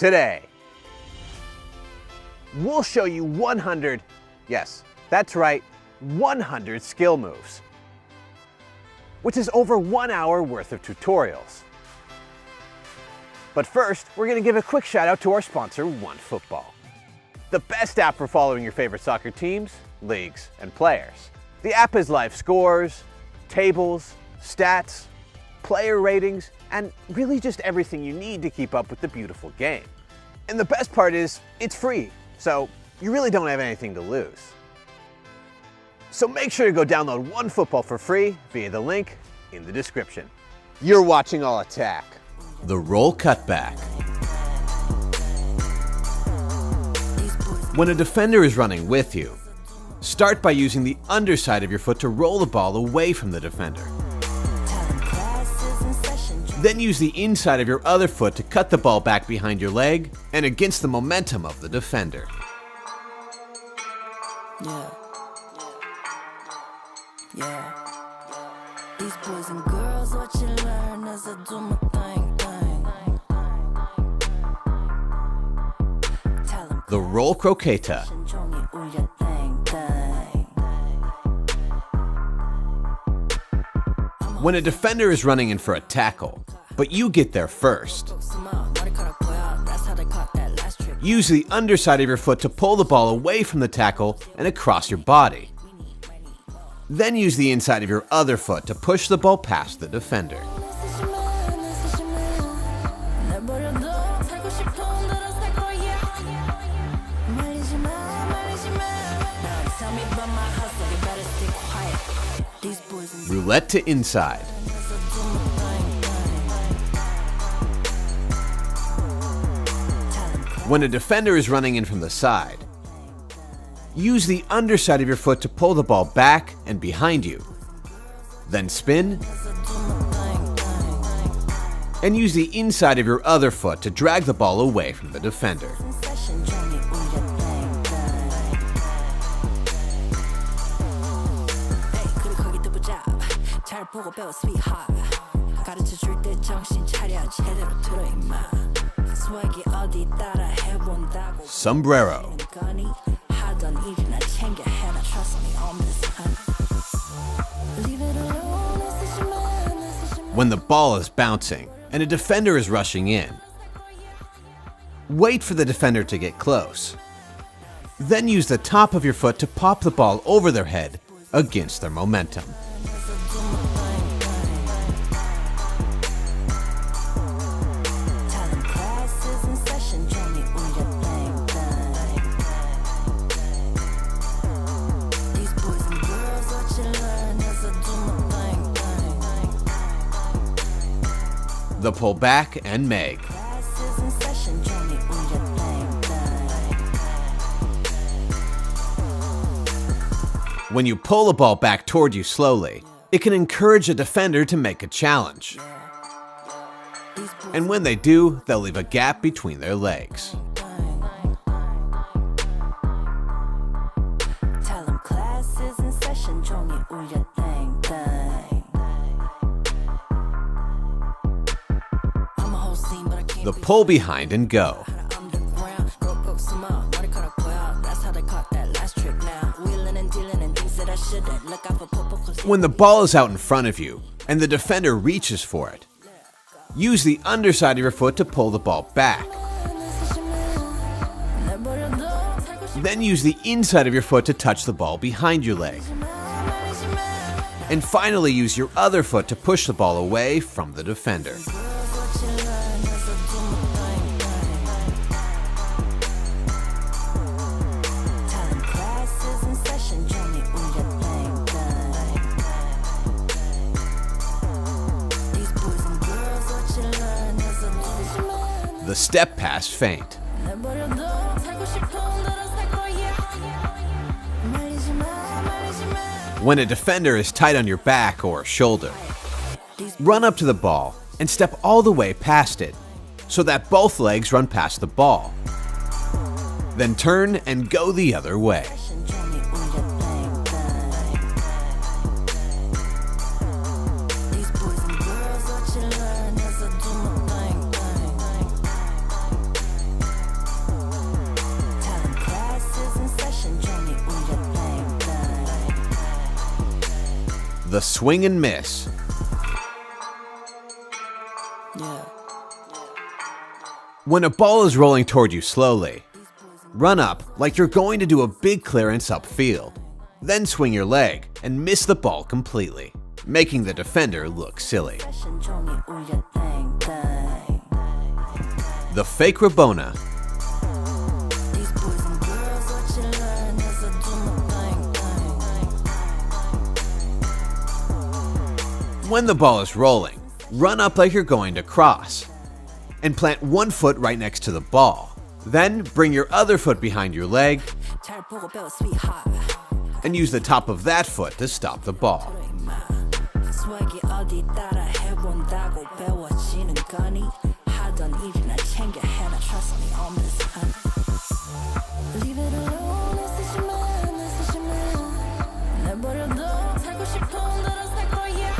Today, we'll show you 100, yes, that's right, 100 skill moves, which is over 1 hour worth of tutorials. But first, we're going to give a quick shout out to our sponsor, OneFootball, the best app for following your favorite soccer teams, leagues, and players. The app has live scores, tables, stats, player ratings, and really just everything you need to keep up with the beautiful game. And the best part is, it's free, so you really don't have anything to lose. So make sure to go download OneFootball for free via the link in the description. You're watching All Attack. The roll cutback. When a defender is running with you, start by using the underside of your foot to roll the ball away from the defender. Then use the inside of your other foot to cut the ball back behind your leg and against the momentum of the defender. Yeah. These boys and girls, what you learn as I do my thing. The roll croqueta. When a defender is running in for a tackle, but you get there first, use the underside of your foot to pull the ball away from the tackle and across your body. Then use the inside of your other foot to push the ball past the defender. Roulette to inside. When a defender is running in from the side, use the underside of your foot to pull the ball back and behind you. Then spin, and use the inside of your other foot to drag the ball away from the defender. Sombrero. When the ball is bouncing and a defender is rushing in, wait for the defender to get close. Then use the top of your foot to pop the ball over their head against their momentum. The pull back and meg. When you pull the ball back toward you slowly, it can encourage a defender to make a challenge. And when they do, they'll leave a gap between their legs. The pull behind and go. When the ball is out in front of you and the defender reaches for it, use the underside of your foot to pull the ball back. Then use the inside of your foot to touch the ball behind your leg. And finally use your other foot to push the ball away from the defender. The step pass feint. When a defender is tight on your back or shoulder, run up to the ball and step all the way past it so that both legs run past the ball. Then turn and go the other way. The swing and miss. Yeah. When a ball is rolling toward you slowly, run up like you're going to do a big clearance upfield. Then swing your leg and miss the ball completely, making the defender look silly. 패션 종이 울려 땡땡. The fake Rabona. These boys and girls what you learn as I do my thing. When the ball is rolling, run up like you're going to cross and plant one foot right next to the ball. Then bring your other foot behind your leg 잘 보고 배워 sweetheart. and use the top of that foot to stop the ball. swag이 어디 따라 해본다고 배워지는 거니 하던 일이나 챙겨 해라 trust me on this honey. Leave it alone 애쓰지마 내버려둬 살고 싶어 너랑 살 거야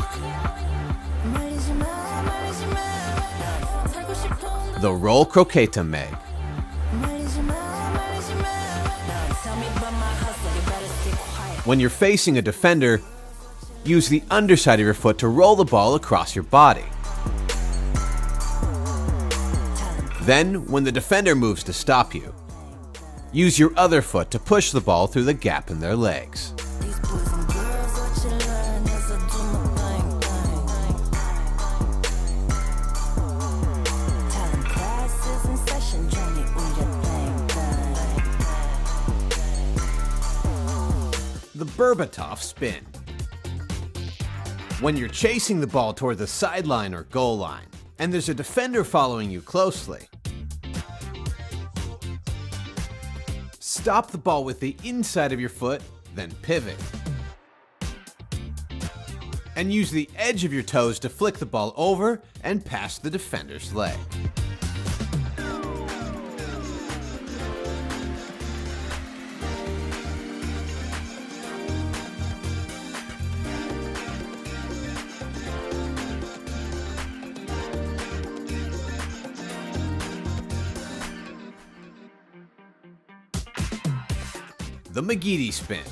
말리지마 살고 싶어 The roll croqueta meg. 말리지마 tell me about my hustle you better stay quiet. When you're facing a defender, use the underside of your foot to roll the ball across your body. Then, when the defender moves to stop you, use your other foot to push the ball through the gap in their legs. These boys and girls what you learn as I do my thing. Talent classes in session 종이 울려 땡땡. The Berbatov spin. When you're chasing the ball toward the sideline or goal line, and there's a defender following you closely, stop the ball with the inside of your foot, then pivot. And use the edge of your toes to flick the ball over and past the defender's leg. The McGeady spin.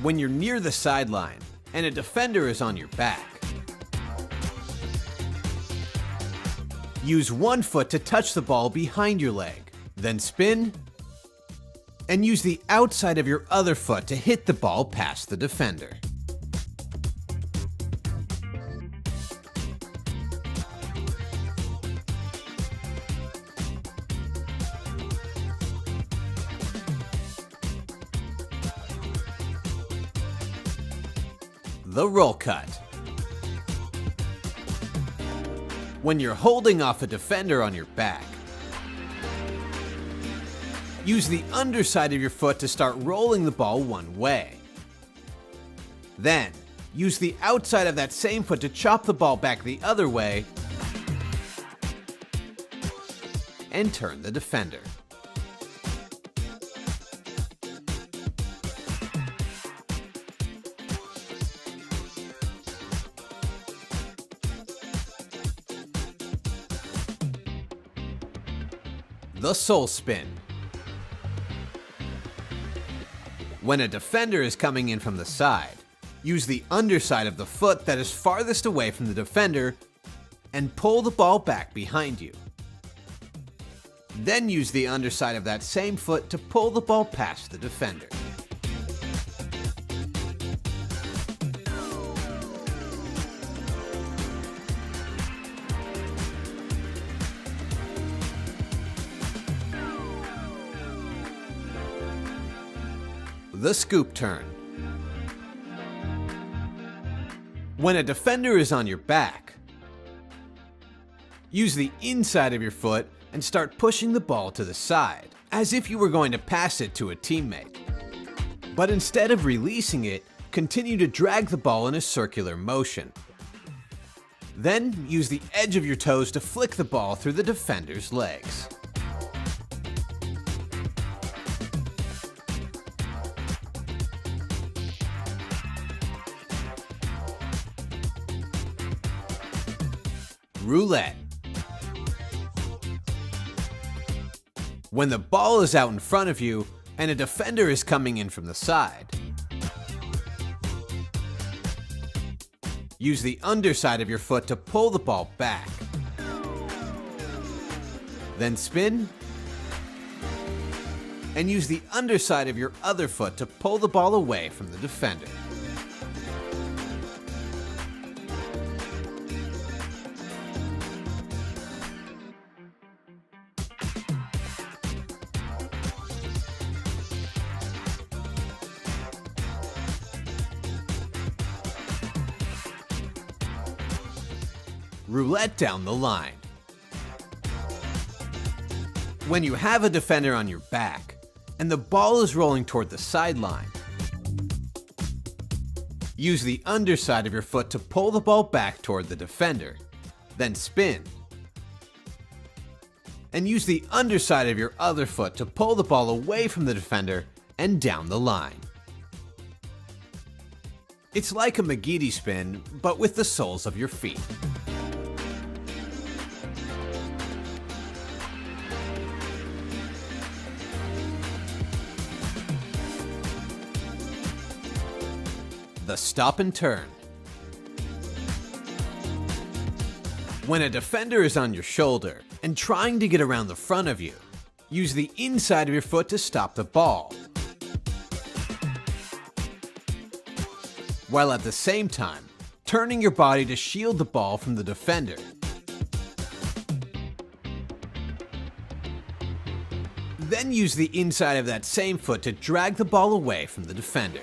When you're near the sideline and a defender is on your back, use one foot to touch the ball behind your leg, then spin, and use the outside of your other foot to hit the ball past the defender. The roll cut. When you're holding off a defender on your back, use the underside of your foot to start rolling the ball one way. Then, use the outside of that same foot to chop the ball back the other way and turn the defender. The soul spin. When a defender is coming in from the side, use the underside of the foot that is farthest away from the defender and pull the ball back behind you. Then use the underside of that same foot to pull the ball past the defender. The scoop turn. When a defender is on your back, use the inside of your foot and start pushing the ball to the side, as if you were going to pass it to a teammate. But instead of releasing it, continue to drag the ball in a circular motion. Then use the edge of your toes to flick the ball through the defender's legs. Roulette. When the ball is out in front of you and a defender is coming in from the side, Use the underside of your foot to pull the ball back. Then spin. And use the underside of your other foot to pull the ball away from the defender. Roulette down the line. When you have a defender on your back and the ball is rolling toward the sideline, use the underside of your foot to pull the ball back toward the defender, then spin. And use the underside of your other foot to pull the ball away from the defender and down the line. It's like a McGeady spin, but with the soles of your feet. The stop and turn. When a defender is on your shoulder and trying to get around the front of you, use the inside of your foot to stop the ball, while at the same time turning your body to shield the ball from the defender. Then use the inside of that same foot to drag the ball away from the defender.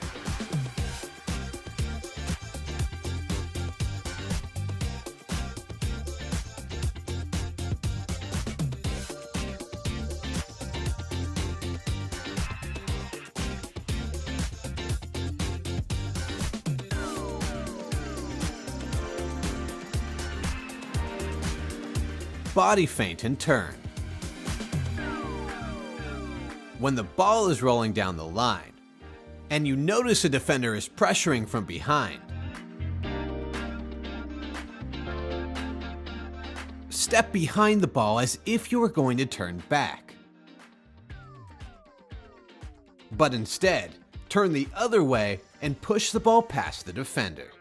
Body feint and turn. When the ball is rolling down the line and you notice a defender is pressuring from behind, step behind the ball as if you were going to turn back. But instead, turn the other way and push the ball past the defender.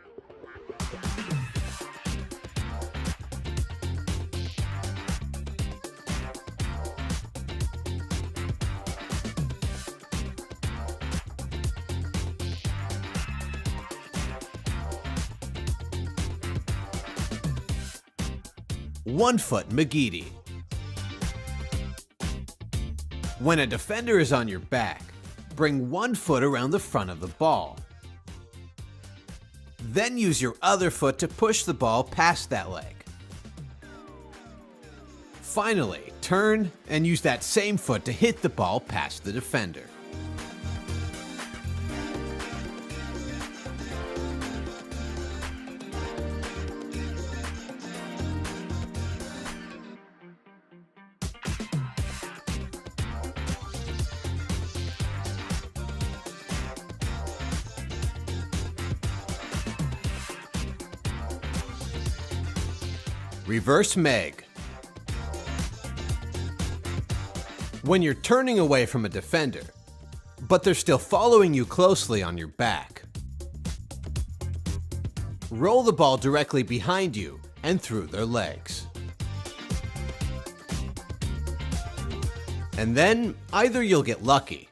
One foot McGeady. When a defender is on your back, bring one foot around the front of the ball. Then use your other foot to push the ball past that leg. Finally, turn and use that same foot to hit the ball past the defender. Reverse Meg. When you're turning away from a defender, but they're still following you closely on your back, roll the ball directly behind you and through their legs. And then either you'll get lucky,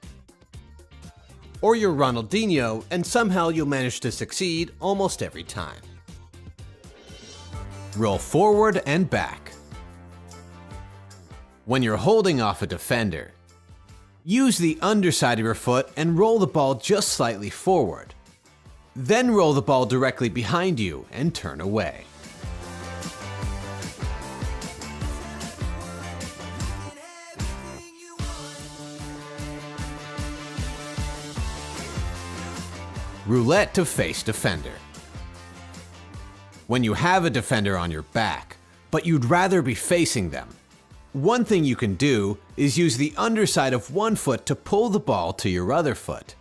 or you're Ronaldinho and somehow you'll manage to succeed almost every time. Roll forward and back. When you're holding off a defender, use the underside of your foot and roll the ball just slightly forward. Then roll the ball directly behind you and turn away. Roulette to face defender. When you have a defender on your back, but you'd rather be facing them, one thing you can do is use the underside of one foot to pull the ball to your other foot.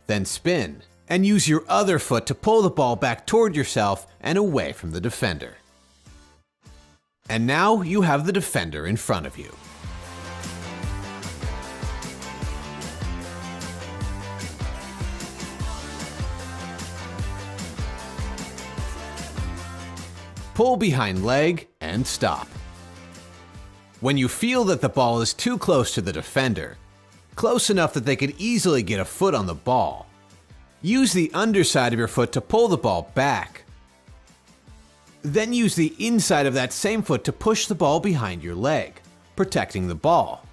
Then spin, and use your other foot to pull the ball back toward yourself and away from the defender. And now you have the defender in front of you. pull behind leg and stop. When you feel that the ball is too close to the defender, close enough that they could easily get a foot on the ball, use the underside of your foot to pull the ball back. Then use the inside of that same foot to push the ball behind your leg, protecting the ball.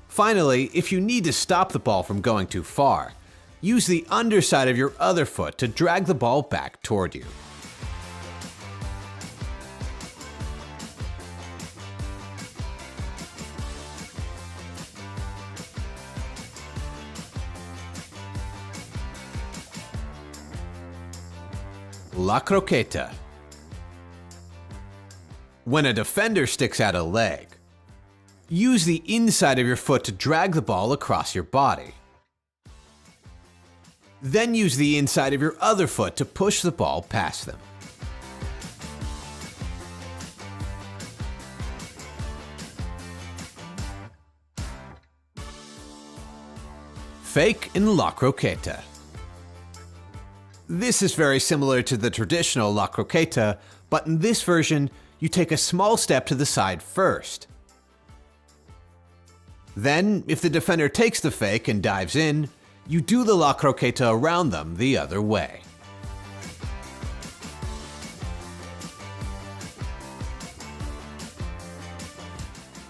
Finally, if you need to stop the ball from going too far, use the underside of your other foot to drag the ball back toward you. La croqueta. When a defender sticks out a leg, use the inside of your foot to drag the ball across your body. Then use the inside of your other foot to push the ball past them. Fake in La Croqueta. This is very similar to the traditional La Croqueta, but in this version, you take a small step to the side first. Then, if the defender takes the fake and dives in, you do the La Croqueta around them the other way.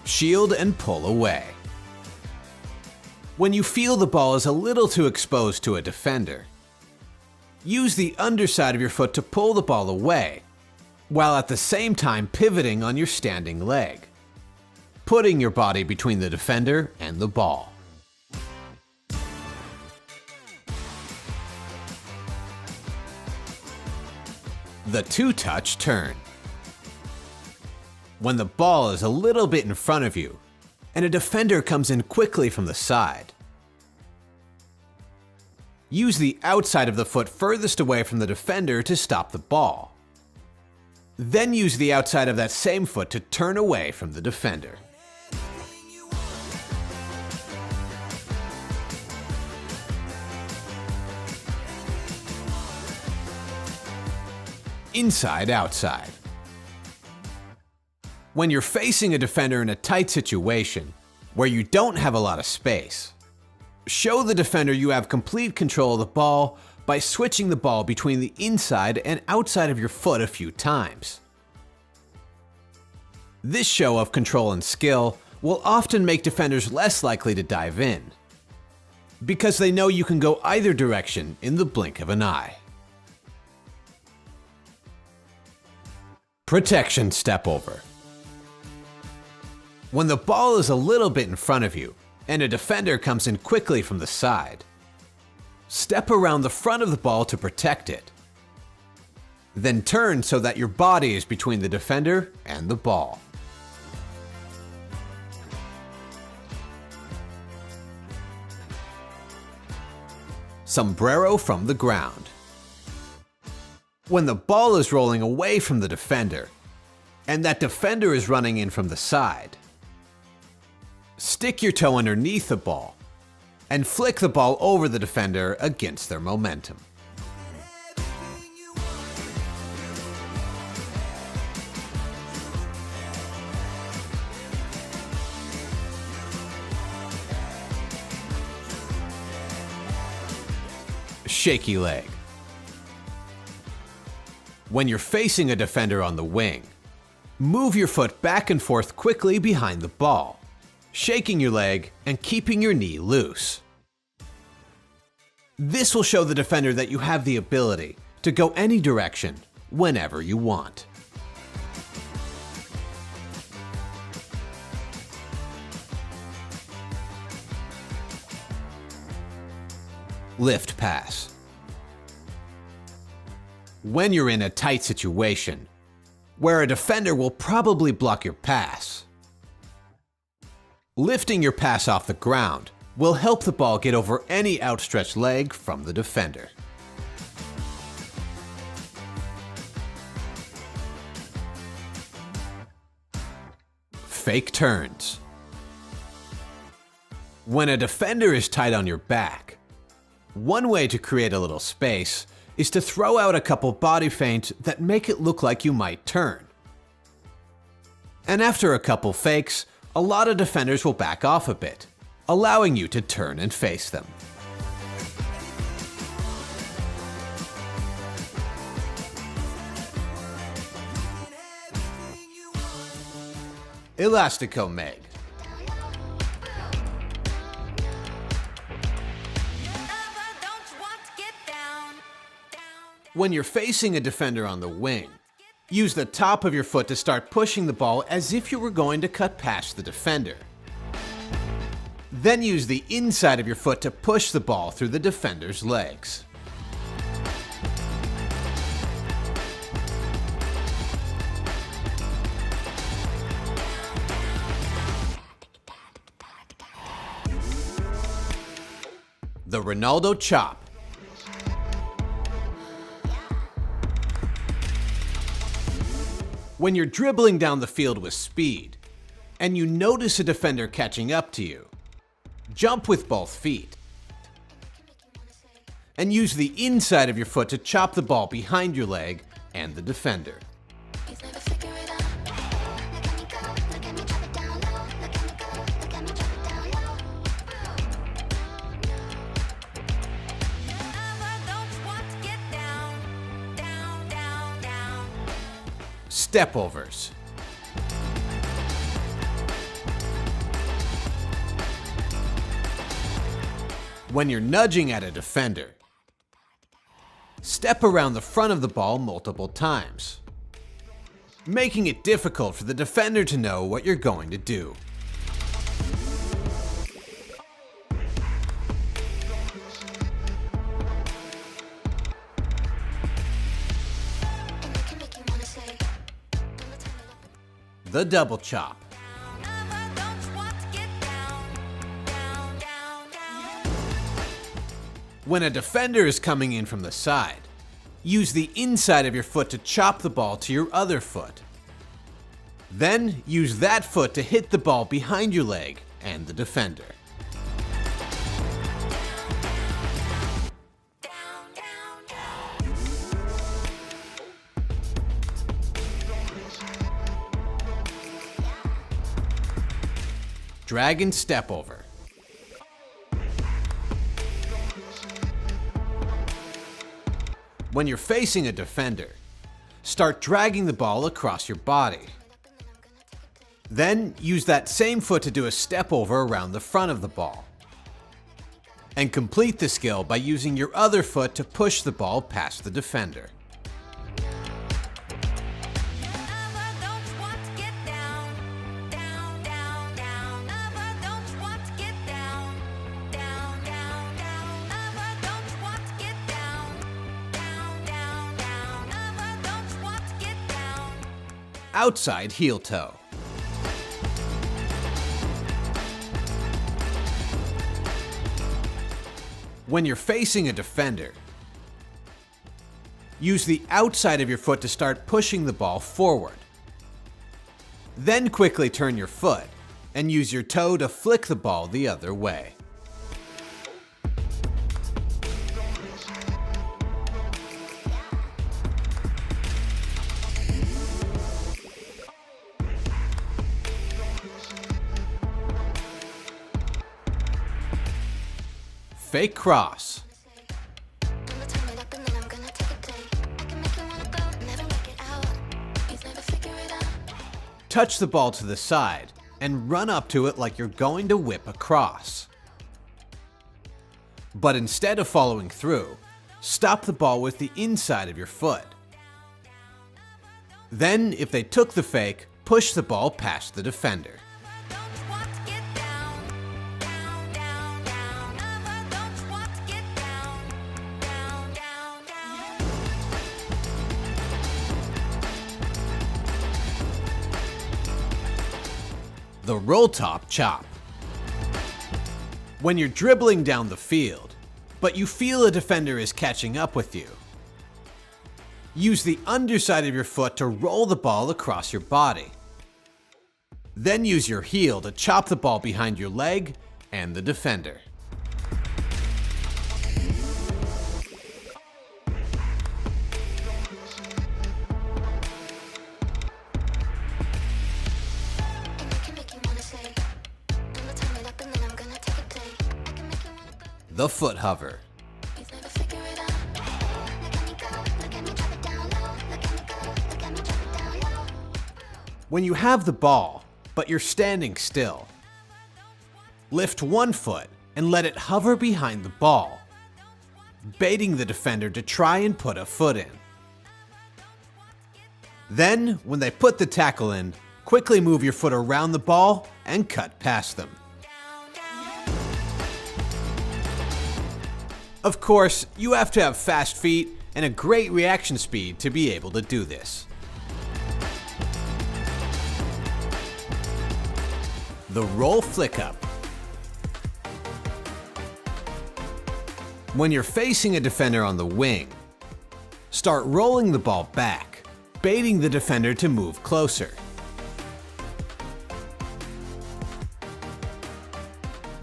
Shield and pull away. When you feel the ball is a little too exposed to a defender, use the underside of your foot to pull the ball away, while at the same time pivoting on your standing leg, putting your body between the defender and the ball. The two-touch turn. When the ball is a little bit in front of you, and a defender comes in quickly from the side, use the outside of the foot furthest away from the defender to stop the ball. Then use the outside of that same foot to turn away from the defender. Inside outside. When you're facing a defender in a tight situation where you don't have a lot of space, show the defender you have complete control of the ball by switching the ball between the inside and outside of your foot a few times. This show of control and skill will often make defenders less likely to dive in, because they know you can go either direction in the blink of an eye. Protection step over. When the ball is a little bit in front of you and a defender comes in quickly from the side, step around the front of the ball to protect it. Then turn so that your body is between the defender and the ball. Sombrero from the ground. When the ball is rolling away from the defender, and that defender is running in from the side, stick your toe underneath the ball and flick the ball over the defender against their momentum. Shaky leg. When you're facing a defender on the wing, move your foot back and forth quickly behind the ball, shaking your leg and keeping your knee loose. This will show the defender that you have the ability to go any direction whenever you want. Lift pass. When you're in a tight situation, where a defender will probably block your pass, lifting your pass off the ground will help the ball get over any outstretched leg from the defender. Fake turns. When a defender is tight on your back, one way to create a little space is to throw out a couple body feints that make it look like you might turn. And after a couple fakes, a lot of defenders will back off a bit, allowing you to turn and face them. Elastico Meg. When you're facing a defender on the wing, use the top of your foot to start pushing the ball as if you were going to cut past the defender. Then use the inside of your foot to push the ball through the defender's legs. The Ronaldo Chop. When you're dribbling down the field with speed, and you notice a defender catching up to you, jump with both feet, and use the inside of your foot to chop the ball behind your leg and the defender. Step overs. When you're nudging at a defender, step around the front of the ball multiple times, making it difficult for the defender to know what you're going to do. The double chop. When a defender is coming in from the side, use the inside of your foot to chop the ball to your other foot. Then use that foot to hit the ball behind your leg and the defender. Dragon step over. When you're facing a defender, start dragging the ball across your body. Then use that same foot to do a step over around the front of the ball. And complete the skill by using your other foot to push the ball past the defender. Outside heel toe. When you're facing a defender, use the outside of your foot to start pushing the ball forward. Then quickly turn your foot and use your toe to flick the ball the other way. Fake cross. Touch the ball to the side and run up to it like you're going to whip across. But instead of following through, stop the ball with the inside of your foot. Then, if they took the fake, push the ball past the defender. The roll top chop. When you're dribbling down the field, but you feel a defender is catching up with you, use the underside of your foot to roll the ball across your body. Then use your heel to chop the ball behind your leg and the defender. the foot hover. When you have the ball, but you're standing still, lift one foot and let it hover behind the ball, baiting the defender to try and put a foot in. Then, when they put the tackle in, quickly move your foot around the ball and cut past them. Of course, you have to have fast feet and a great reaction speed to be able to do this. The roll flick up. When you're facing a defender on the wing, start rolling the ball back, baiting the defender to move closer.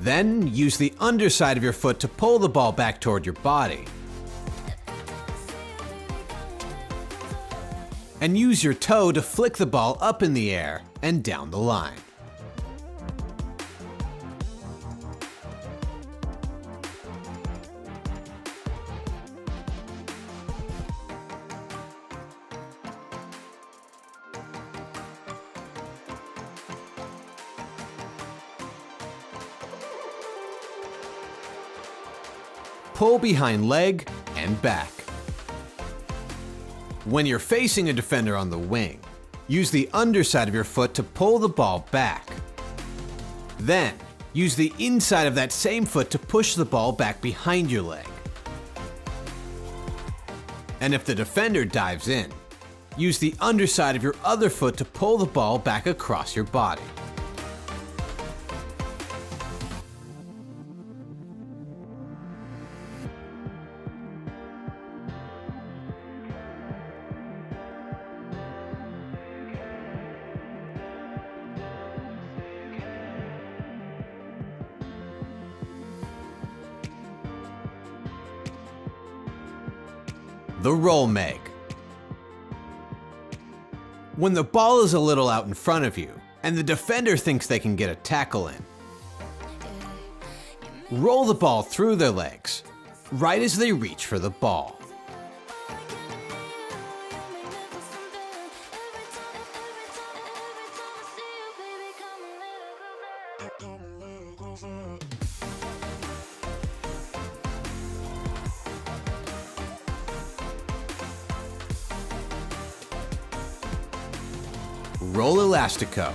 Then use the underside of your foot to pull the ball back toward your body. And use your toe to flick the ball up in the air and down the line. Pull behind leg and back. When you're facing a defender on the wing, use the underside of your foot to pull the ball back. Then, use the inside of that same foot to push the ball back behind your leg. And if the defender dives in, use the underside of your other foot to pull the ball back across your body. The roll meg. When the ball is a little out in front of you and the defender thinks they can get a tackle in, roll the ball through their legs right as they reach for the ball. Roll elastico.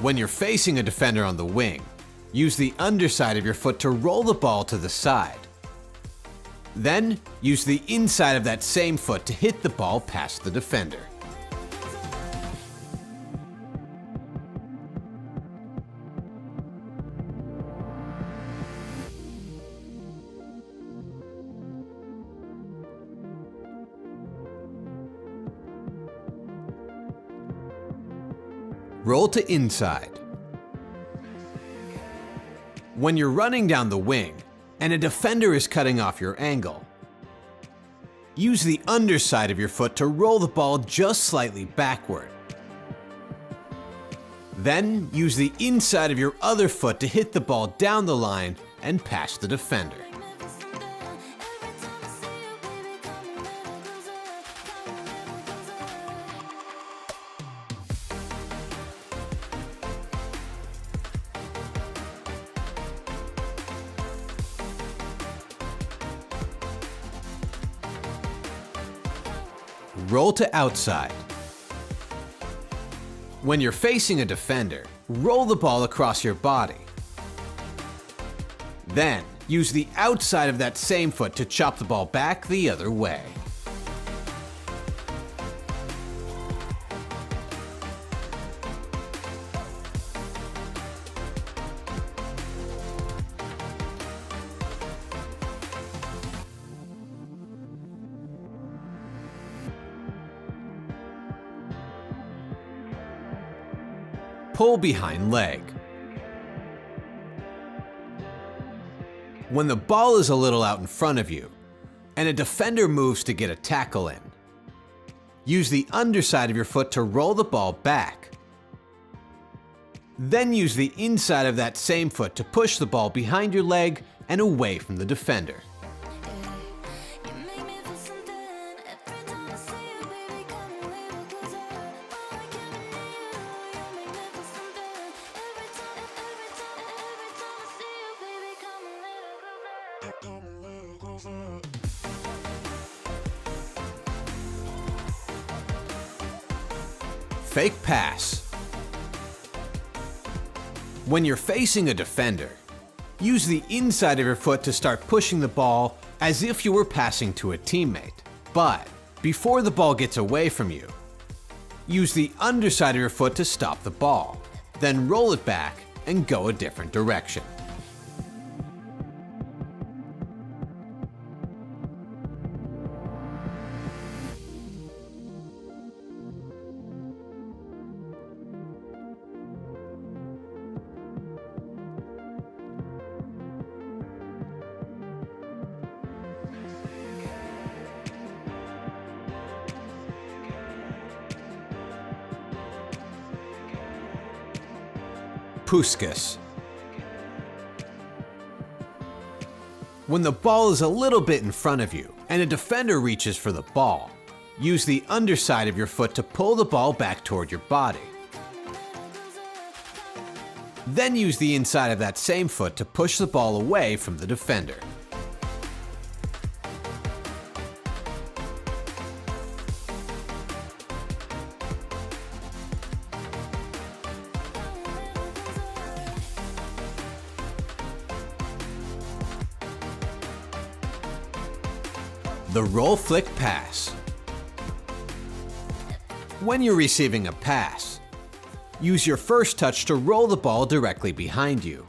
When you're facing a defender on the wing, use the underside of your foot to roll the ball to the side. Then, use the inside of that same foot to hit the ball past the defender. Roll to inside. When you're running down the wing and a defender is cutting off your angle, use the underside of your foot to roll the ball just slightly backward. Then use the inside of your other foot to hit the ball down the line and past the defender. Roll to outside. When you're facing a defender, roll the ball across your body. Then, use the outside of that same foot to chop the ball back the other way. Pull behind leg. When the ball is a little out in front of you and a defender moves to get a tackle in, use the underside of your foot to roll the ball back. Then use the inside of that same foot to push the ball behind your leg and away from the defender. You make me feel something every time I see you, baby. Come a little closer. Oh, I can't believe you. You make me feel something every time I see you, baby. Come a little closer. Fake pass. When you're facing a defender, use the inside of your foot to start pushing the ball as if you were passing to a teammate. But before the ball gets away from you, use the underside of your foot to stop the ball. Then roll it back and go a different direction. Puskas. When the ball is a little bit in front of you and a defender reaches for the ball, use the underside of your foot to pull the ball back toward your body. Then use the inside of that same foot to push the ball away from the defender. The roll flick pass. When you're receiving a pass, use your first touch to roll the ball directly behind you.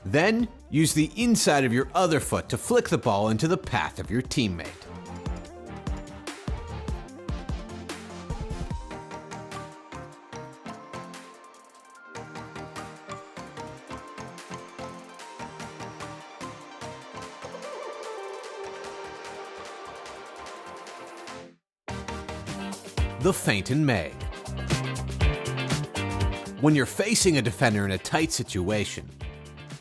Then use the inside of your other foot to flick the ball into the path of your teammate. The feint and Meg. When you're facing a defender in a tight situation,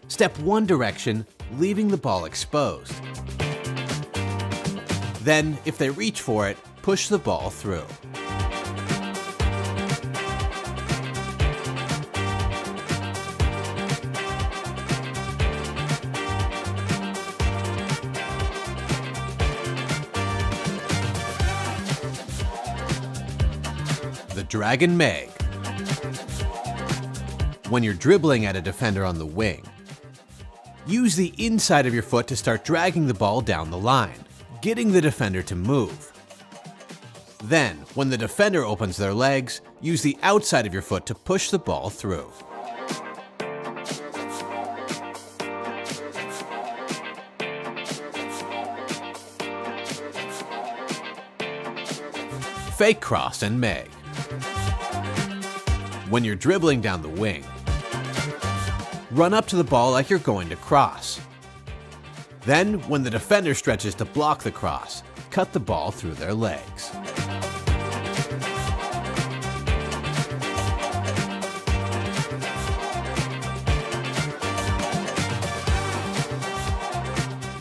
step one direction, leaving the ball exposed. Then, if they reach for it, push the ball through. The Dragon Meg. When you're dribbling at a defender on the wing, use the inside of your foot to start dragging the ball down the line, getting the defender to move. Then, when the defender opens their legs, use the outside of your foot to push the ball through. Fake cross and Meg. When you're dribbling down the wing, run up to the ball like you're going to cross. Then, when the defender stretches to block the cross, cut the ball through their legs.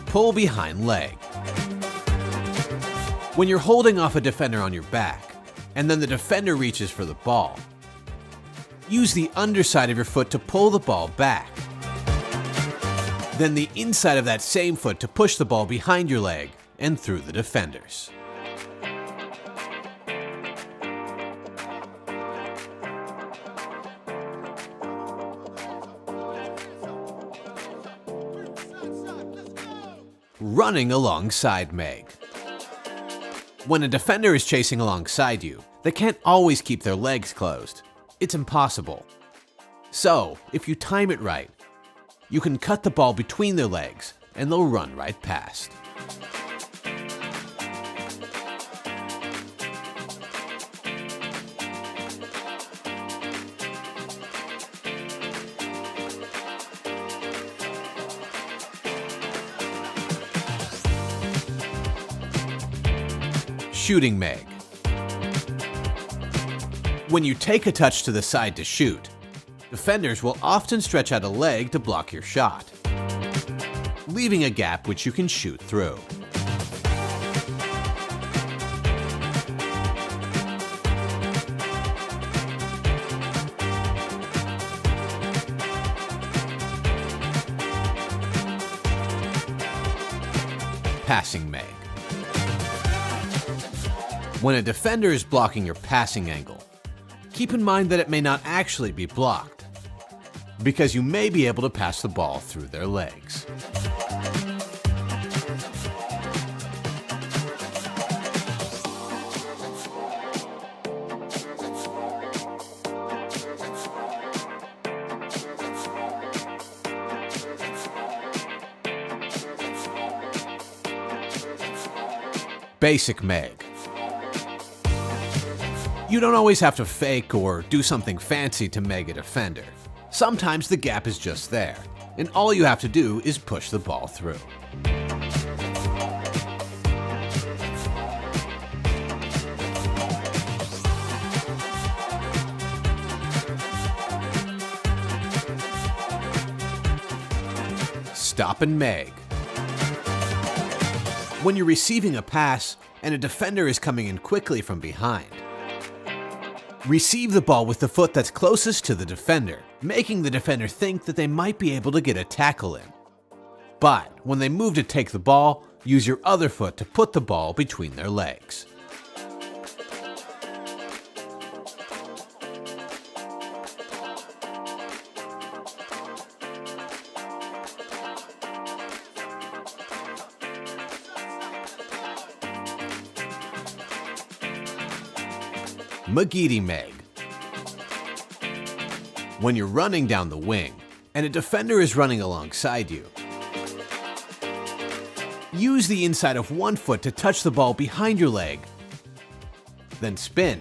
Pull behind leg. When you're holding off a defender on your back, and then the defender reaches for the ball, use the underside of your foot to pull the ball back. Then the inside of that same foot to push the ball behind your leg and through the defenders. Running alongside Meg. When a defender is chasing alongside you, they can't always keep their legs closed. It's impossible. So, if you time it right, you can cut the ball between their legs and they'll run right past. Shooting Meg. When you take a touch to the side to shoot, Defenders will often stretch out a leg to block your shot, leaving a gap which you can shoot through. Passing Meg. When a defender is blocking your passing angle, keep in mind that it may not actually be blocked, because you may be able to pass the ball through their legs. Basic Meg. You don't always have to fake or do something fancy to meg a defender. Sometimes the gap is just there, and all you have to do is push the ball through. Stop and meg. When you're receiving a pass and a defender is coming in quickly from behind, receive the ball with the foot that's closest to the defender, making the defender think that they might be able to get a tackle in. But when they move to take the ball, use your other foot to put the ball between their legs. Magidi Meg. When you're running down the wing and a defender is running alongside you, use the inside of one foot to touch the ball behind your leg, then spin,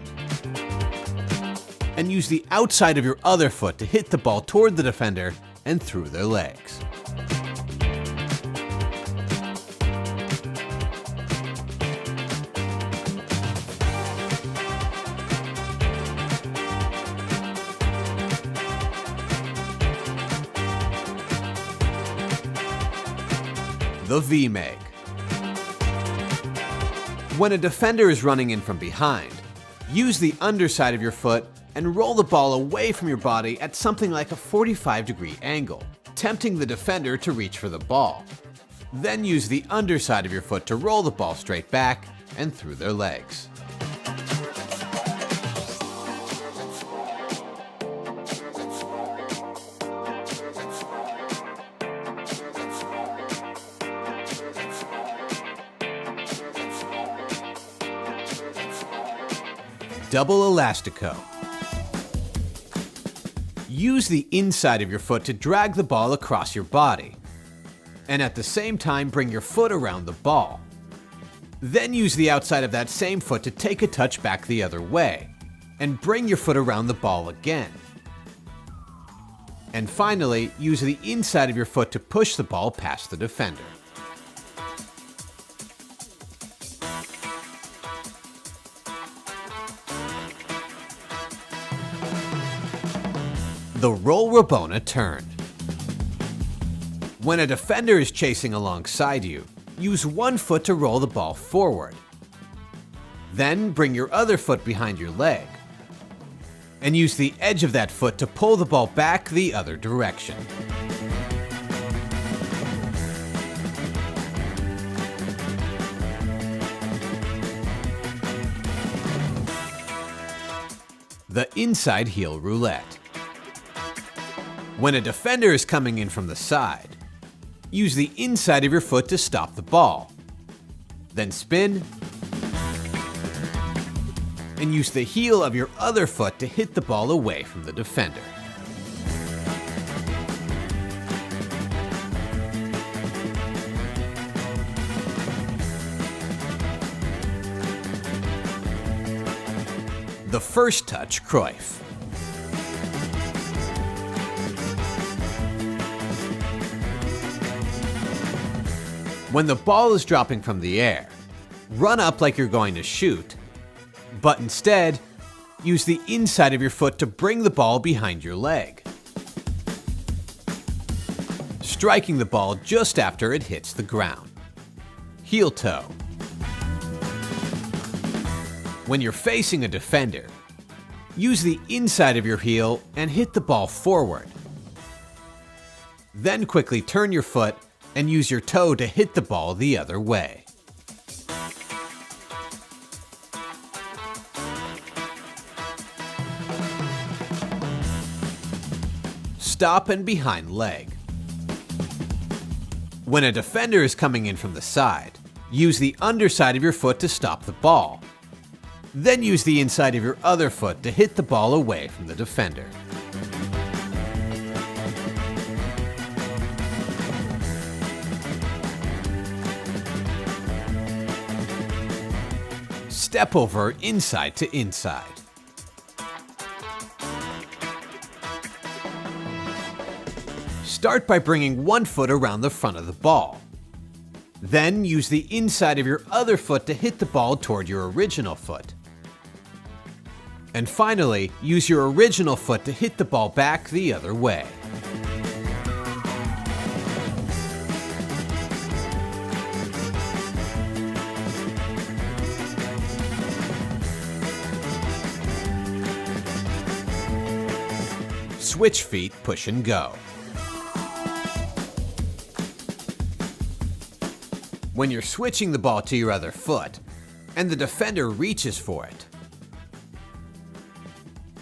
and use the outside of your other foot to hit the ball toward the defender and through their legs. The V-Meg. When a defender is running in from behind, use the underside of your foot and roll the ball away from your body at something like a 45-degree angle, tempting the defender to reach for the ball. Then use the underside of your foot to roll the ball straight back and through their legs. Double Elastico. Use the inside of your foot to drag the ball across your body, and at the same time bring your foot around the ball. Then use the outside of that same foot to take a touch back the other way, and bring your foot around the ball again. And finally, use the inside of your foot to push the ball past the defender. The Roll Rabona Turn. When a defender is chasing alongside you, use one foot to roll the ball forward. Then bring your other foot behind your leg, and use the edge of that foot to pull the ball back the other direction. The Inside Heel Roulette. When a defender is coming in from the side, use the inside of your foot to stop the ball. Then spin, and use the heel of your other foot to hit the ball away from the defender. The First Touch Cruyff. When the ball is dropping from the air, run up like you're going to shoot, but instead, use the inside of your foot to bring the ball behind your leg. striking the ball just after it hits the ground. Heel toe. When you're facing a defender, use the inside of your heel and hit the ball forward. Then quickly turn your foot and use your toe to hit the ball the other way. Stop and behind leg. When a defender is coming in from the side, use the underside of your foot to stop the ball. Then use the inside of your other foot to hit the ball away from the defender. Step over inside to inside. Start by bringing one foot around the front of the ball. Then use the inside of your other foot to hit the ball toward your original foot. And finally, use your original foot to hit the ball back the other way. Switch feet, push and go. When you're switching the ball to your other foot, and the defender reaches for it,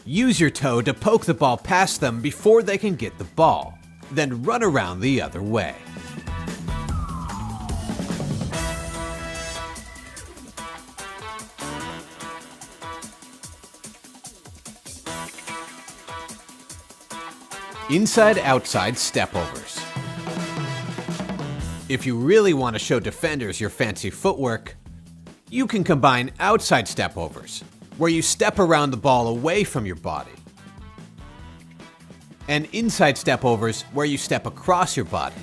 use your toe to poke the ball past them before they can get the ball, then run around the other way. Inside-outside stepovers. If you really want to show defenders your fancy footwork, you can combine outside stepovers, where you step around the ball away from your body, and inside stepovers, where you step across your body.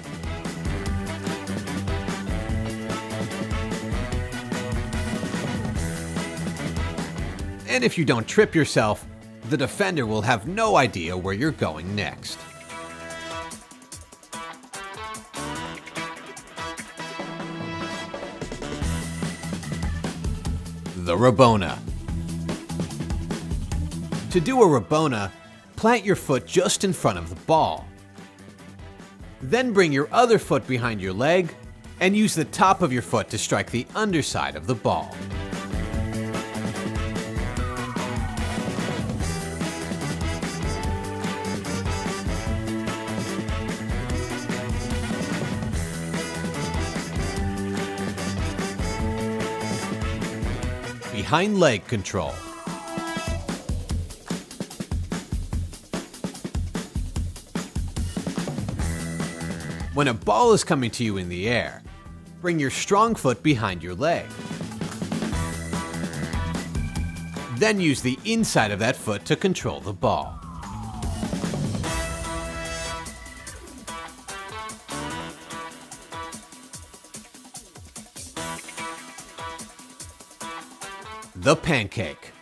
And if you don't trip yourself, the defender will have no idea where you're going next. The Rabona. To do a Rabona, plant your foot just in front of the ball. Then bring your other foot behind your leg and use the top of your foot to strike the underside of the ball. Behind leg control. When a ball is coming to you in the air, bring your strong foot behind your leg. Then use the inside of that foot to control the ball. The pancake.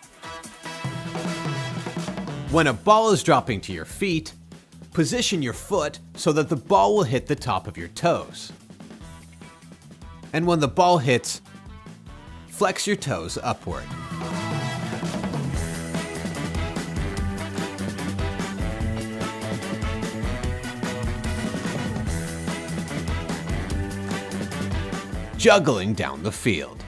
When a ball is dropping to your feet, position your foot so that the ball will hit the top of your toes. And when the ball hits, flex your toes upward. Juggling down the field.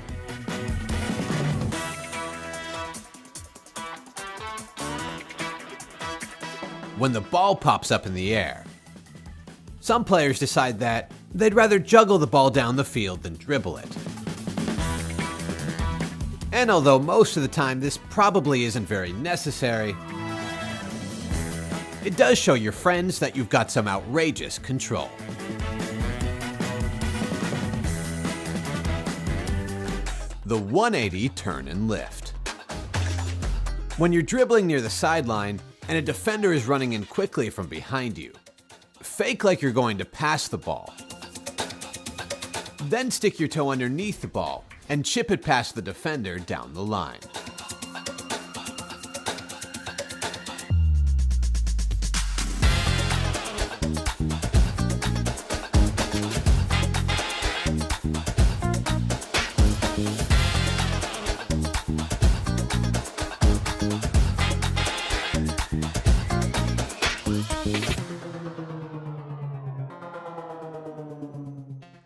When the ball pops up in the air, some players decide that they'd rather juggle the ball down the field than dribble it. And although most of the time this probably isn't very necessary, it does show your friends that you've got some outrageous control. The 180 turn and lift. When you're dribbling near the sideline and a defender is running in quickly from behind you, fake like you're going to pass the ball. Then stick your toe underneath the ball and chip it past the defender down the line.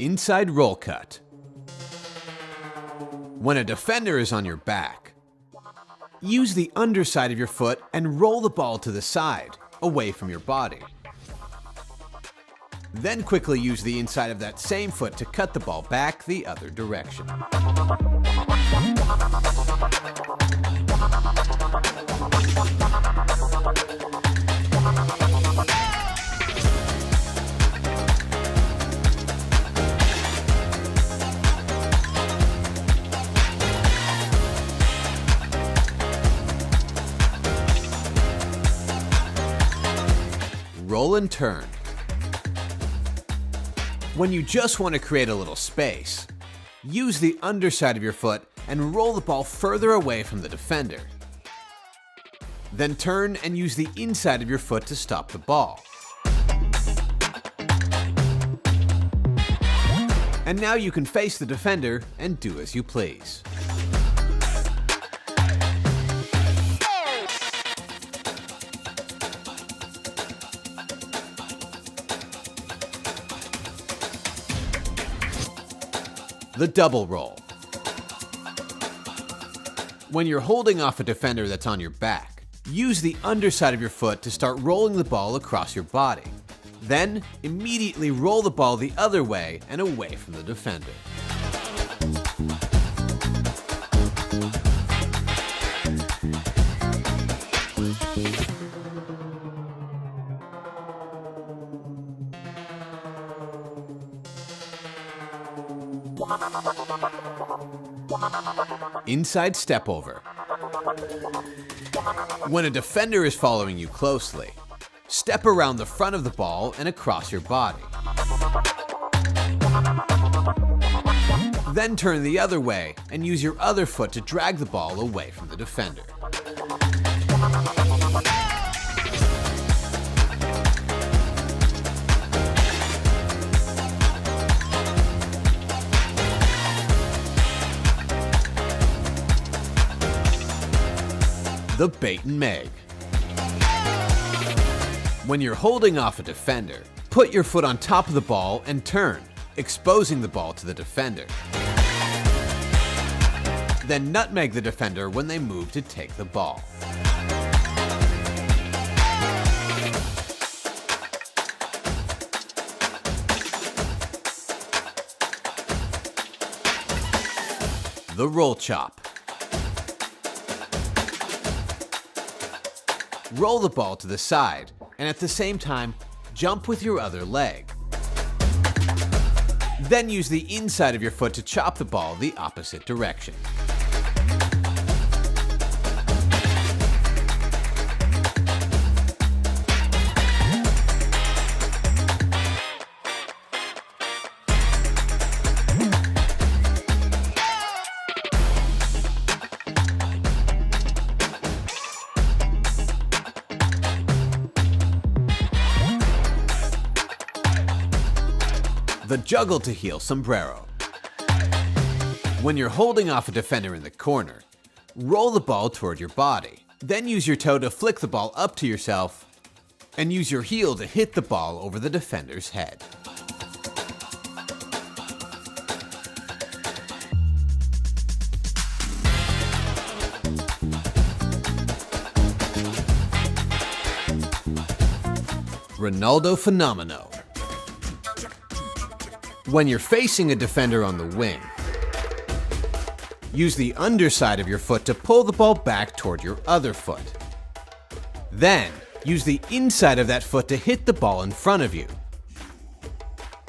Inside roll cut. When a defender is on your back, use the underside of your foot and roll the ball to the side, away from your body. Then quickly use the inside of that same foot to cut the ball back the other direction. Roll and turn. When you just want to create a little space, use the underside of your foot and roll the ball further away from the defender. Then turn and use the inside of your foot to stop the ball. And now you can face the defender and do as you please. The double roll. When you're holding off a defender that's on your back, use the underside of your foot to start rolling the ball across your body. Then, immediately roll the ball the other way and away from the defender. Inside step over. When a defender is following you closely, step around the front of the ball and across your body. Then turn the other way and use your other foot to drag the ball away from the defender. The bait and meg. When you're holding off a defender, put your foot on top of the ball and turn, exposing the ball to the defender. Then nutmeg the defender when they move to take the ball. The roll chop. Roll the ball to the side, and at the same time, jump with your other leg. Then use the inside of your foot to chop the ball the opposite direction. The juggle to heel sombrero. When you're holding off a defender in the corner, roll the ball toward your body. Then use your toe to flick the ball up to yourself and use your heel to hit the ball over the defender's head. Ronaldo Fenomeno. When you're facing a defender on the wing, use the underside of your foot to pull the ball back toward your other foot. Then, use the inside of that foot to hit the ball in front of you.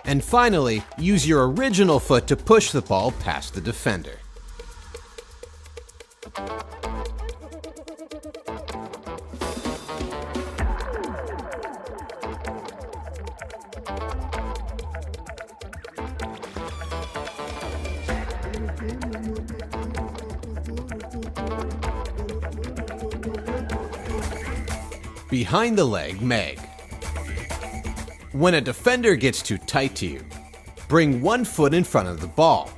And finally, use your original foot to push the ball past the defender. Behind the leg meg. When a defender gets too tight to you, bring one foot in front of the ball,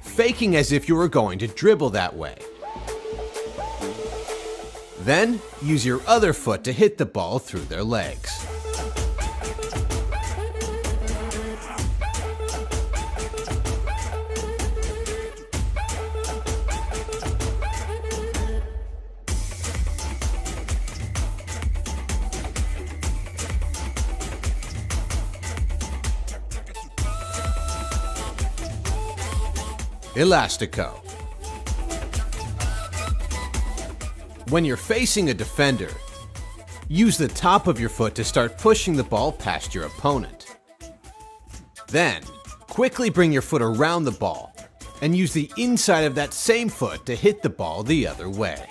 faking as if you were going to dribble that way. Then use your other foot to hit the ball through their legs. Elastico. When you're facing a defender, use the top of your foot to start pushing the ball past your opponent. Then, quickly bring your foot around the ball and use the inside of that same foot to hit the ball the other way.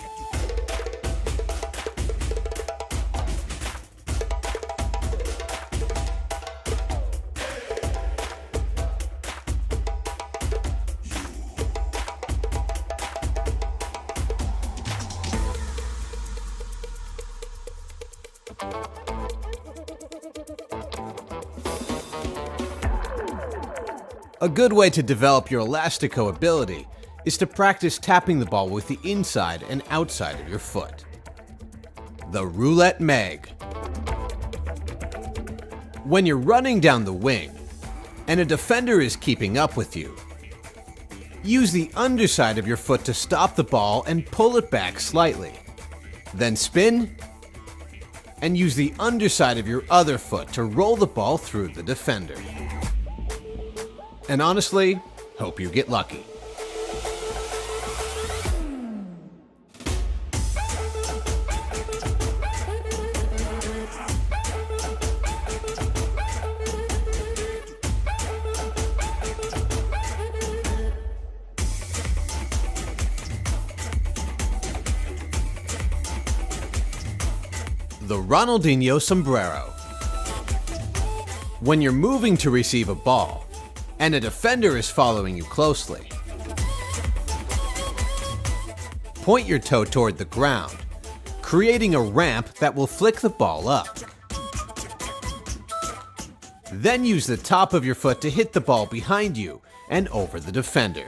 A good way to develop your elastico ability is to practice tapping the ball with the inside and outside of your foot. The Roulette Meg. When you're running down the wing and a defender is keeping up with you, use the underside of your foot to stop the ball and pull it back slightly. Then spin and use the underside of your other foot to roll the ball through the defender. And honestly, hope you get lucky. The Ronaldinho Sombrero. When you're moving to receive a ball, and a defender is following you closely, point your toe toward the ground, creating a ramp that will flick the ball up. Then use the top of your foot to hit the ball behind you and over the defender.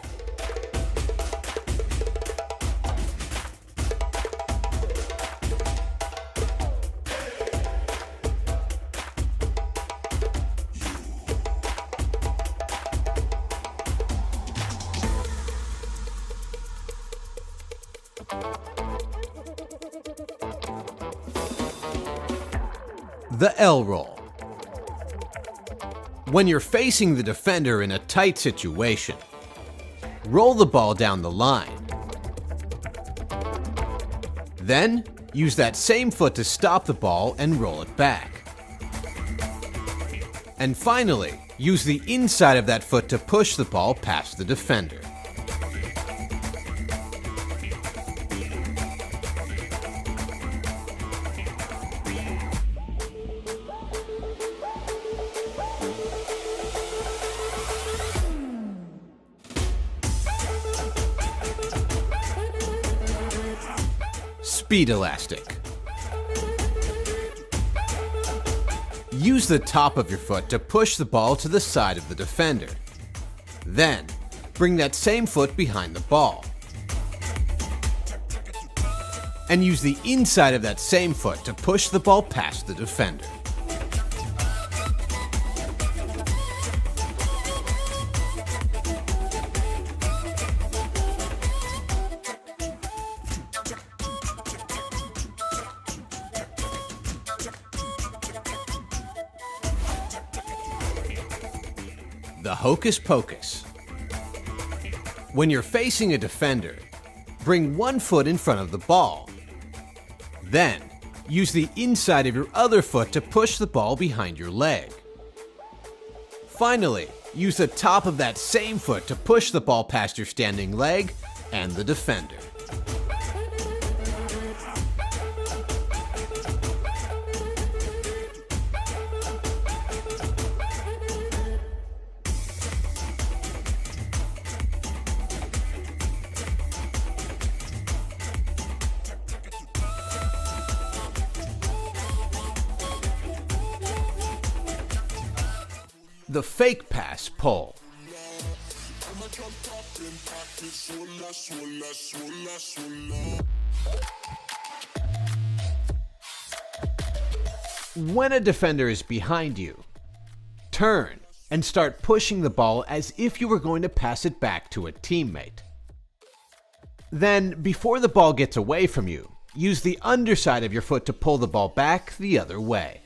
The L roll. When you're facing the defender in a tight situation, roll the ball down the line. Then, use that same foot to stop the ball and roll it back. And finally, use the inside of that foot to push the ball past the defender. Speed elastic. Use the top of your foot to push the ball to the side of the defender. Then, bring that same foot behind the ball. And use the inside of that same foot to push the ball past the defender. The Hocus Pocus. When you're facing a defender, bring one foot in front of the ball. Then, use the inside of your other foot to push the ball behind your leg. Finally, use the top of that same foot to push the ball past your standing leg and the defender. The fake pass pull. When a defender is behind you, turn and start pushing the ball as if you were going to pass it back to a teammate. Then, before the ball gets away from you, use the underside of your foot to pull the ball back the other way.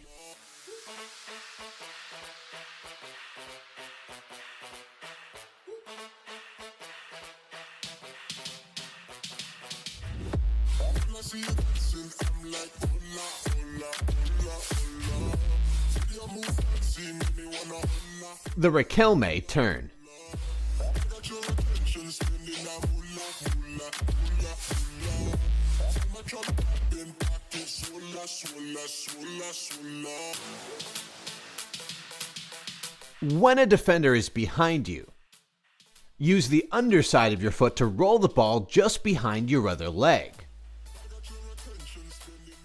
The Riquelme turn. When a defender is behind you, use the underside of your foot to roll the ball just behind your other leg.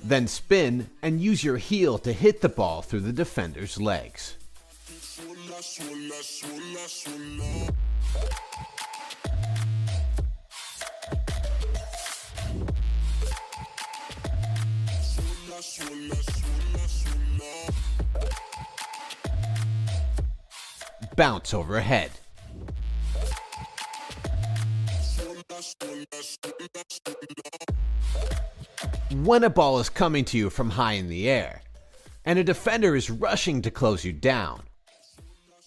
Then spin and use your heel to hit the ball through the defender's legs. Bounce overhead. When a ball is coming to you from high in the air, and a defender is rushing to close you down,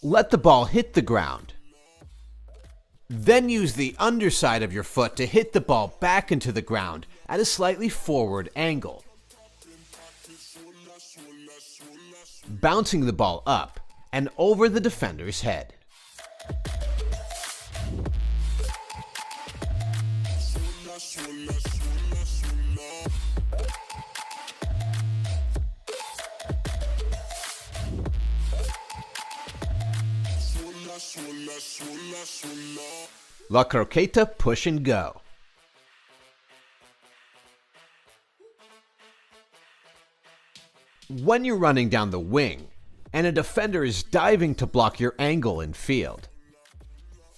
let the ball hit the ground. Then use the underside of your foot to hit the ball back into the ground at a slightly forward angle, bouncing the ball up and over the defender's head. La Croqueta push and go. When you're running down the wing and a defender is diving to block your angle in field,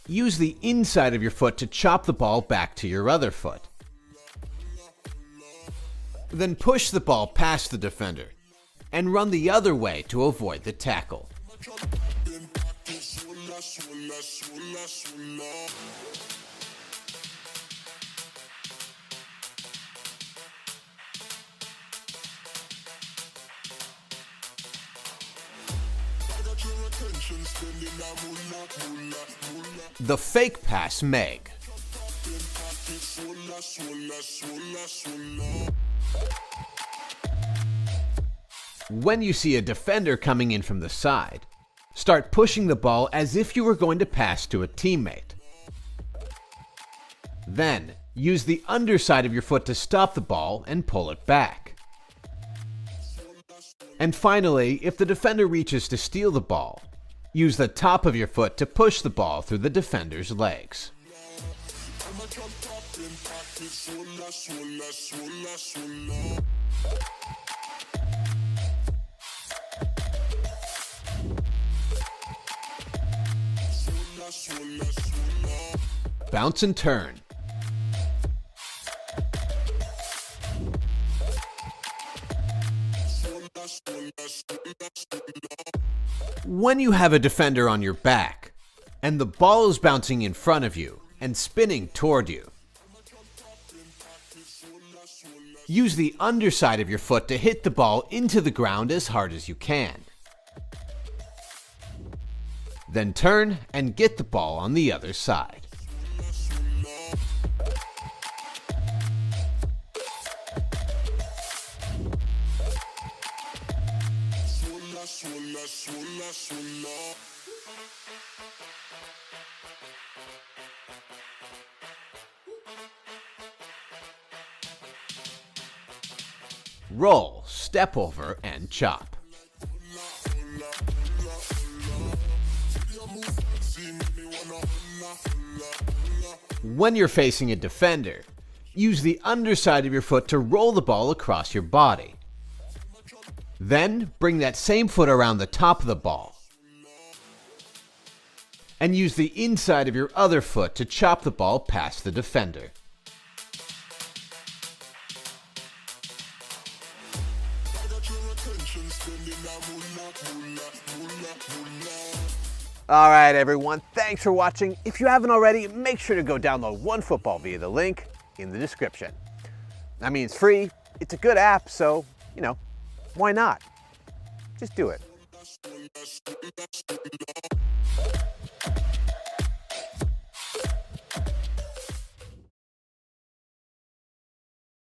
use the inside of your foot to chop the ball back to your other foot. Then push the ball past the defender and run the other way to avoid the tackle. The fake pass Meg. When you see a defender coming in from the side, start pushing the ball as if you were going to pass to a teammate. Then, use the underside of your foot to stop the ball and pull it back. And finally, if the defender reaches to steal the ball, use the top of your foot to push the ball through the defender's legs. Bounce and turn. When you have a defender on your back, and the ball is bouncing in front of you and spinning toward you, use the underside of your foot to hit the ball into the ground as hard as you can. Then turn and get the ball on the other side. Roll, step over, and chop. When you're facing a defender, use the underside of your foot to roll the ball across your body. Then bring that same foot around the top of the ball and use the inside of your other foot to chop the ball past the defender. All right, everyone, thanks for watching. If you haven't already, make sure to go download OneFootball via the link in the description. I mean, it's free, it's a good app, so, why not? Just do it.